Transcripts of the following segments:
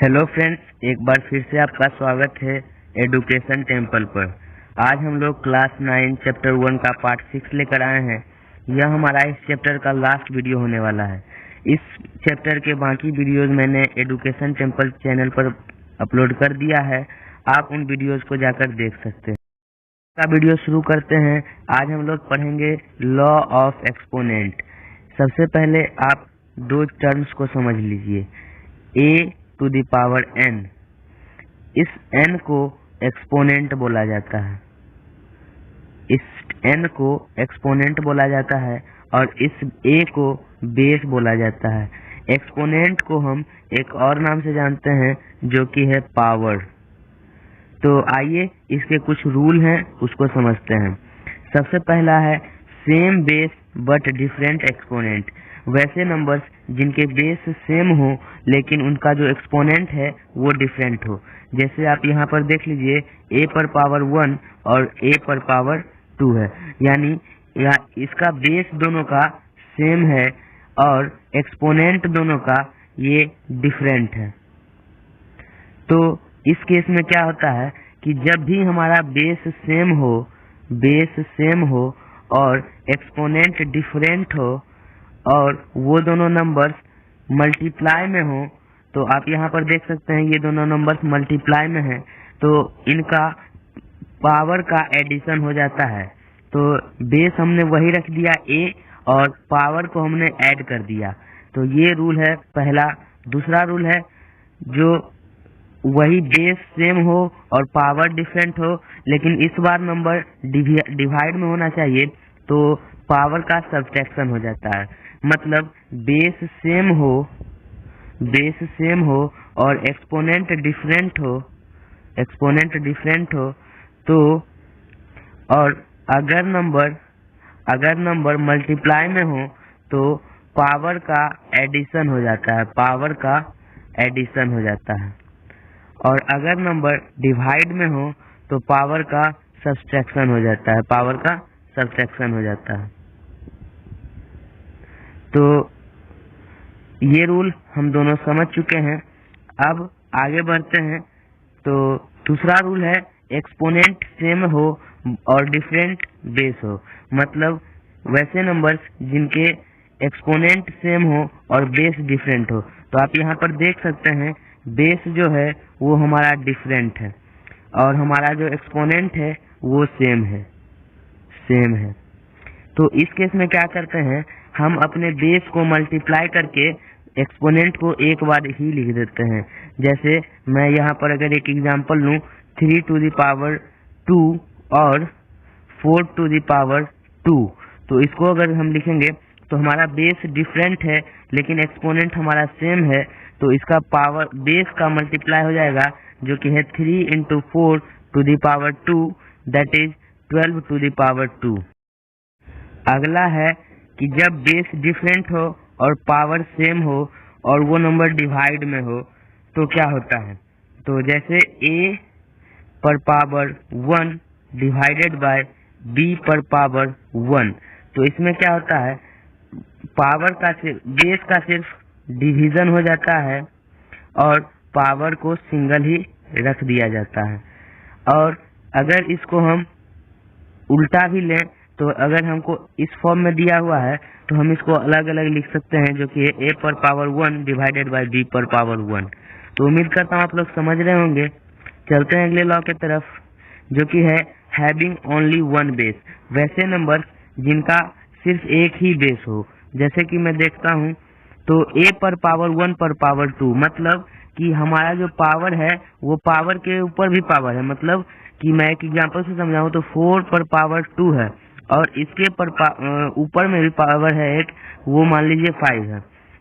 Hello friends, एक बार फिर से आपका स्वागत है एडुकेशन टेम्पल पर। आज हम लोग क्लास 9 चैप्टर 1 का पार्ट 6 लेकर आए हैं। यह हमारा इस चैप्टर का लास्ट वीडियो होने वाला है। इस चैप्टर के बाकी वीडियोस मैंने एडुकेशन टेम्पल चैनल पर अपलोड कर दिया है, आप उन वीडियोस को जाकर देख सकते हैं। का वीडियो शुरू करते हैं। आज हम लोग पढ़ेंगे लॉ ऑफ एक्सपोनेंट। सबसे पहले आप दो टर्म्स को समझ लीजिए, a to the power n। इस n को एक्सपोनेंट बोला जाता है, इस n को एक्सपोनेंट बोला जाता है और इस a को बेस बोला जाता है। एक्सपोनेंट को हम एक और नाम से जानते हैं जो कि है पावर। तो आइए इसके कुछ रूल हैं उसको समझते हैं। सबसे पहला है same base but different exponent. वैसे नंबर्स जिनके बेस सेम हो लेकिन उनका जो एक्सपोनेंट है वो डिफरेंट हो। जैसे आप यहाँ पर देख लीजिए a पर पावर 1 और a पर पावर 2 है, यानी इसका बेस दोनों का सेम है और एक्सपोनेंट दोनों का ये डिफरेंट है। तो इस केस में क्या होता है कि जब भी हमारा बेस सेम हो और एक्सपोनेंट डिफरेंट हो और वो दोनों नंबर्स मल्टीप्लाई में हो, तो आप यहाँ पर देख सकते हैं ये दोनों नंबर्स मल्टीप्लाई में हैं, तो इनका पावर का एडिशन हो जाता है। तो बेस हमने वही रख दिया a और पावर को हमने ऐड कर दिया। तो ये रूल है पहला। दूसरा रूल है जो वही बेस सेम हो और पावर डिफरेंट हो लेकिन इस बार नंबर डिवाइड में होना चाहिए, तो पावर का सब्ट्रैक्शन हो जाता है। मतलब बेस सेम हो और एक्सपोनेंट डिफरेंट हो तो और अगर नंबर मल्टीप्लाई में हो तो पावर का एडिशन हो जाता है, और अगर नंबर डिवाइड में हो तो पावर का सब्ट्रैक्शन हो जाता है। तो ये रूल हम दोनों समझ चुके हैं। अब आगे बढ़ते हैं। तो दूसरा रूल है एक्सपोनेंट सेम हो और डिफरेंट बेस हो। मतलब वैसे नंबर्स जिनके एक्सपोनेंट सेम हो और बेस डिफरेंट हो। तो आप यहाँ पर देख सकते हैं बेस जो है वो हमारा डिफरेंट है और हमारा जो एक्सपोनेंट है वो सेम है। तो इस केस में क्या करते हैं, हम अपने बेस को मल्टीप्लाई करके एक्सपोनेंट को एक बार ही लिख देते हैं। जैसे मैं यहाँ पर अगर एक एग्जांपल लूँ 3 टू द पावर 2 और 4 टू द पावर 2, तो इसको अगर हम लिखेंगे तो हमारा बेस डिफरेंट है लेकिन एक्सपोनेंट हमारा सेम है, तो इसका पावर बेस का मल्टीप्लाई हो जाएगा जो कि है 3 into 4 to the power 2, that is 12 to the power 2। अगला है कि जब बेस डिफरेंट हो और पावर सेम हो और वो नंबर डिवाइड में हो तो क्या होता है। तो जैसे a पर पावर 1 डिवाइडेड बाय b पर पावर 1, तो इसमें क्या होता है बेस का सिर्फ डिवीजन हो जाता है और पावर को सिंगल ही रख दिया जाता है। और अगर इसको हम उल्टा भी लें तो अगर हमको इस फॉर्म में दिया हुआ है तो हम इसको अलग अलग लिख सकते हैं जो कि a पर पावर 1 डिवाइडेड बाय b पर पावर 1। तो उम्मीद करता हूँ आप लोग समझ रहे होंगे। चलते हैं अगले लॉ की तरफ जो कि है हैविंग ओनली वन बेस। वैसे नंबर जिनका सिर्फ एक ही बेस हो। जैसे कि मैं देखता हूँ तो a पर पावर 1 पर पावर 2, मतलब कि हमारा जो पावर है वो पावर के ऊपर भी पावर है। मतलब कि मैं एक एग्जांपल से समझाऊं तो 4 पर पावर 2 है और इसके पर ऊपर में भी पावर है एक, वो मान लीजिए 5 है।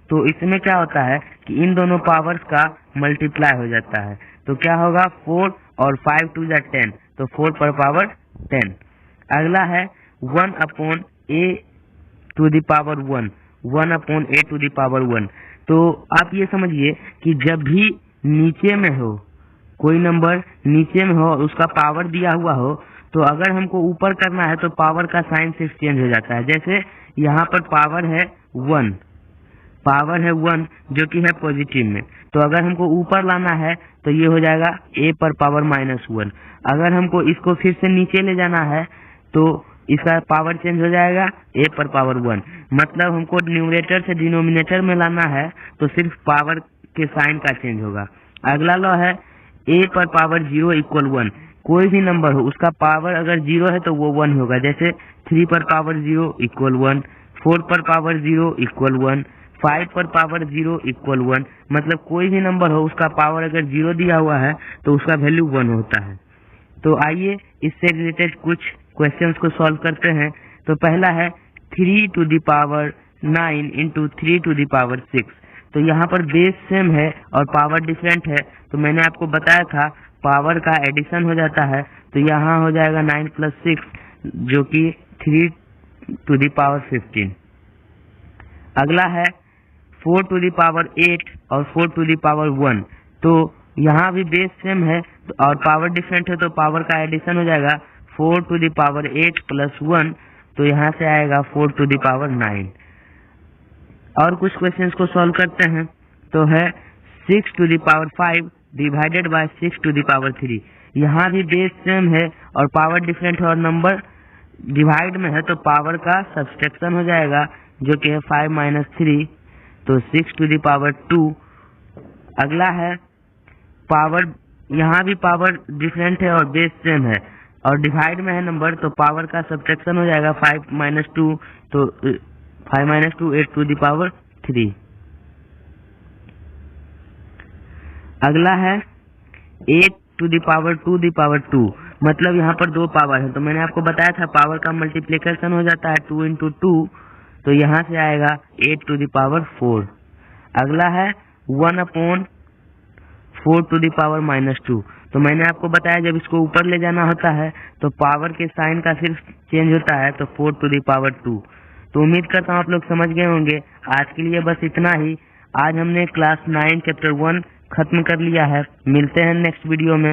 तो इसमें क्या होता है कि इन दोनों पावर्स का मल्टीप्लाई हो जाता है। तो क्या होगा 4 और 5 टू द 10, तो 4 पर पावर 10। अगला है 1 upon a to the power 1 upon a to the power 1। तो आप ये समझिए कि जब भी नीचे में हो, कोई नंबर नीचे में हो और उसका पावर दिया हुआ हो, तो अगर हमको ऊपर करना है तो पावर का साइन सिर्फ चेंज हो जाता है। जैसे यहाँ पर पावर है 1 जो कि है पॉजिटिव में, तो अगर हमको ऊपर लाना है तो ये हो जाएगा a पर पावर -1। अगर हमको इसको फिर से नीचे ले जाना है तो इसका पावर चेंज हो जाएगा a पर पावर 1। मतलब हमको न्यूमरेटर से डिनोमिनेटर में लाना है तो सिर्फ पावर के साइन का चेंज होगा। अगला लॉ है a पर पावर 0 इक्वल 1। कोई भी नंबर हो उसका पावर अगर 0 है तो वो 1 होगा। जैसे 3 पर पावर 0 इक्वल 1, 4 पर पावर 0 इक्वल 1, 5 पर पावर 0 इक्वल 1। मतलब कोई भी नंबर हो उसका पावर अगर 0 दिया हुआ है तो उसका वैल्यू 1 होता है। तो आइए इससे रिलेटेड कुछ क्वेश्चंस को सॉल्व करते हैं। तो पहला है 3 to the power 9 into 3 to the power 6। तो यहाँ पर बेस सेम है और पावर डिफरेंट है। तो मैंने आपको बताया था पावर का एडिशन हो जाता है। तो यहाँ हो जाएगा 9 + 6 जो कि 3 टू द पावर 15। अगला है 4 टू द पावर 8 और 4 टू द पावर 1। तो यहाँ भी बेस सेम है और पावर डिफरेंट है तो पावर का एडिशन हो जाएगा 4 टू द पावर 8 + 1। तो यहाँ से आएगा 4 टू द पावर 9। और कुछ क्वेश्चंस को सॉल्व करते हैं। तो है 6 to the power 5 divided by 6 to the power 3। यहाँ भी बेस सेम है और पावर डिफरेंट है और नंबर डिवाइड में है तो पावर का सब्सट्रैक्शन हो जाएगा जो कि है 5 - 3। तो 6 टू द पावर 2। अगला है पावर, यहाँ भी पावर डिफरेंट है और बेस सेम है और डिवाइड में है नंबर तो पावर का सब्ट्रैक्शन हो जाएगा 5 - 2। तो 5 - 2 8 टू द पावर 3। अगला है 8 to the power 2 the power 2। मतलब यहाँ पर दो पावर है तो मैंने आपको बताया था पावर का मल्टीप्लिकेशन हो जाता है 2 × 2। तो यहाँ से आएगा 8 टू द पावर 4। अगला है 1/4 टू द पावर -2। तो मैंने आपको बताया जब इसको ऊपर ले जाना होता है तो पावर के साइन का सिर्फ चेंज होता है तो 4 टू द पावर 2। तो उम्मीद करता हूँ आप लोग समझ गए होंगे। आज के लिए बस इतना ही। आज हमने क्लास 9 चैप्टर 1 खत्म कर लिया है। मिलते हैं नेक्स्ट वीडियो में।